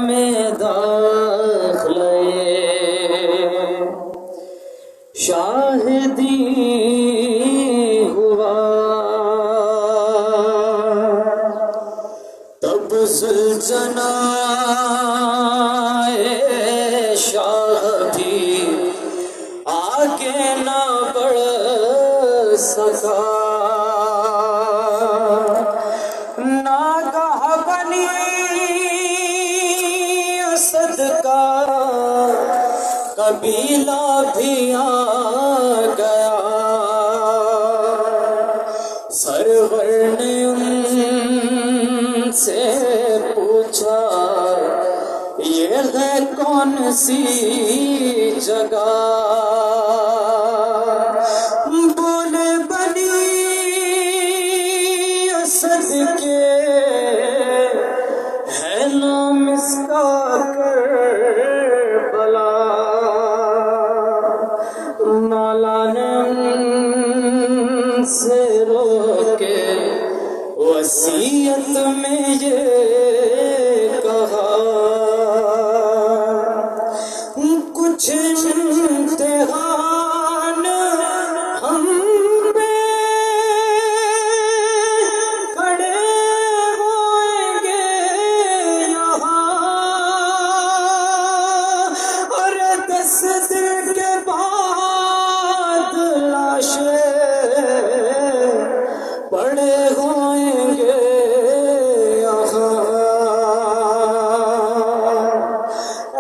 میں داخلے شاہدی ہوا تب زلزلہ شاہ بھی آگے نہ بڑھ سکا ناگاہ بنی اسد کا قبیلہ بھی آ گیا سرور نے ان سے پوچھا یہ ہے کون سی جگہ بولے بنی اسد کے ہے نام اس کا کربلا مولا نے ان سے روکے وصیت میں یہ کہا کچھ امتحان ہم پہ کھڑے ہوئیں گے یہاں اور 10 دن کے بعد لاشیں پڑے ہوئیں گے یہاں اے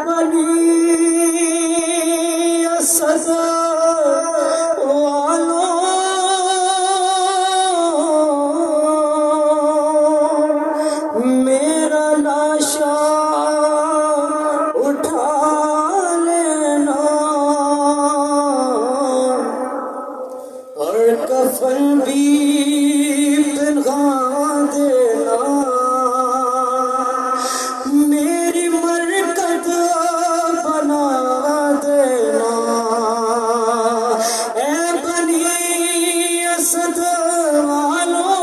بنی اسد والوں میرا لاشا اٹھا لینا اور کفن بھی پہنا دینا میری مرکز بنا دینا اے بنی اسد والوں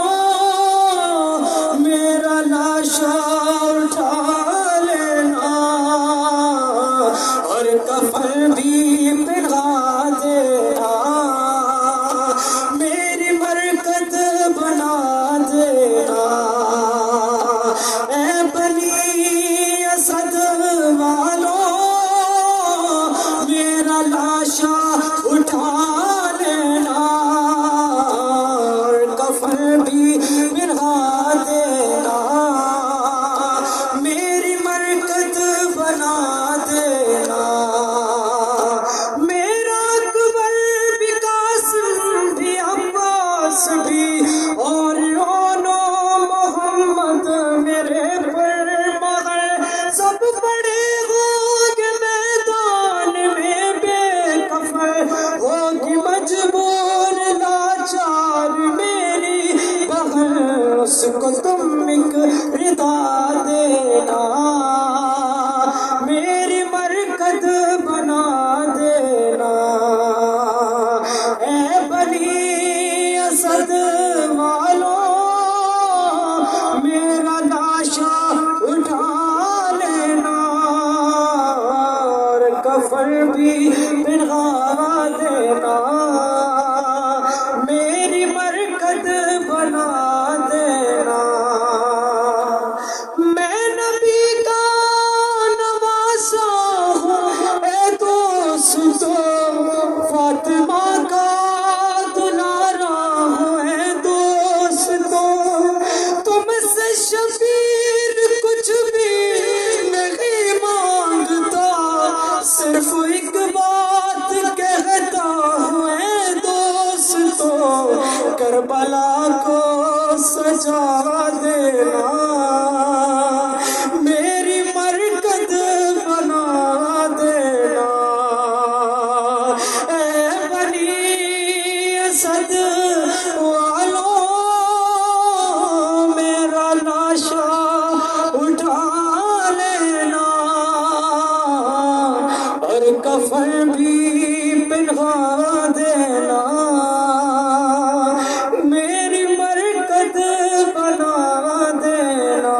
میرا لاشا اٹھا لینا اور کفن بھی پہنا دینا میری مرکز بنا دینا اے بنی اسد والوں میرا لاشا اٹھا لینا اور کفن بھی پہنا دینا میری مرکز بنا دینا میرا اکبر بھی قاسم بھی عباس بھی اور یونو محمد میرے پر مگر سب بڑے ہوگے میدان میں بے کفن ہوگی مجبور لاچار میری بہن اس کو تم ایک ردا دینا میری مرکز بنا دینا اے بنی اسد والوں میرا لاشا اٹھا لینا اور کفن بھی پہنا دینا میری مرکز بنا دینا میں نبی کا نواسا ہوں اے دوستو فاطمہ کا دلارا ہوں اے دوستو تم سے شبیر کچھ بھی نہیں مانگتا صرف ایک بات کہتا ہوں اے دوستو کربلا کو سجا دینا میری مرکز بنا دینا اے بنی اسد والوں میرا لاشا اٹھا لینا اور کفن بھی پہنا دینا میری مرکز بنا دینا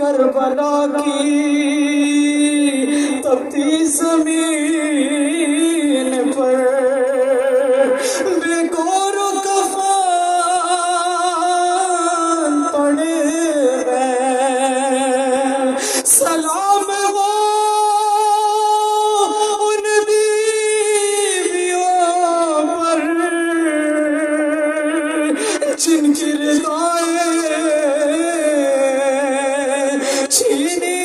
کربلا کی تپتی زمین پر بے گور و کفن پڑے ہیں سلام ہو ان بیویوں پر جن کی رضائیں چھینی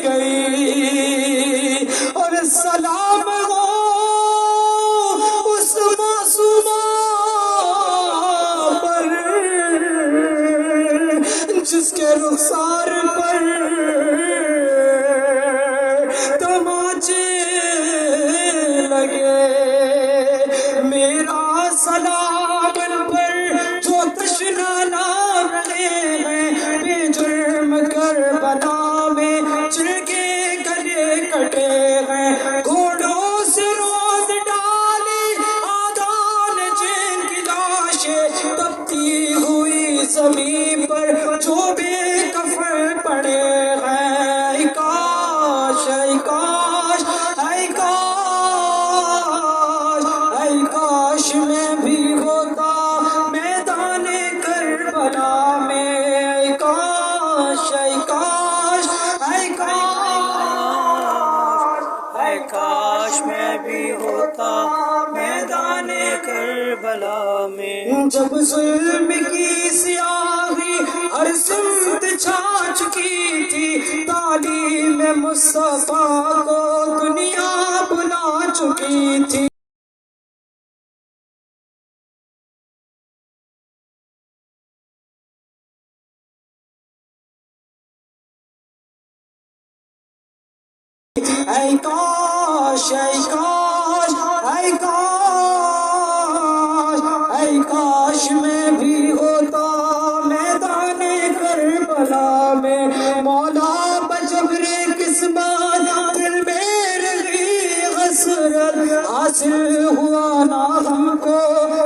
گئی اور سلام ہو اس معصومہ پر جس کے رخسار پر تماچے لگے میرا سلام ان پر جو تشنا نام رہے ہیں بے جرم کربلا میں جن کے گلے کٹے ہیں گھوڑوں سے روز ڈالی آدان جن کی لاشیں تپتی ہوئی زمین پر جو بے کفن پڑے ہیں اے کاش اے کاش اے کاش اے کاش میں بھی ہوتا میدان کربلا میں اے کاش اے کاش اے کاش اے کاش میں بھی ہوتا میدان کربلا میں جب ظلم کی سیاہی ہر سمت چھا چکی تھی تعلیم مصطفیٰ کو دنیا بلا چکی تھی اے کاش اے کاش اے کاش اے کاش میں بھی ہوتا میدان کربلا میں مولا بجبر قسمت دل میں رہی حسرت حاصل ہوا نہ ہم کو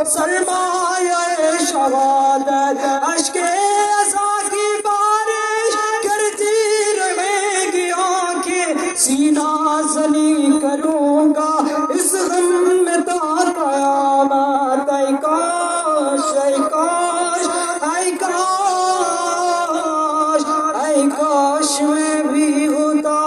سرمایہ شہادت اشک عزا کی بارش کرتی رہے گی آنکھیں سینہ زنی کروں گا اس غم میں تا قیامت اے کاش اے کاش اے کاش اے کاش میں بھی ہوتا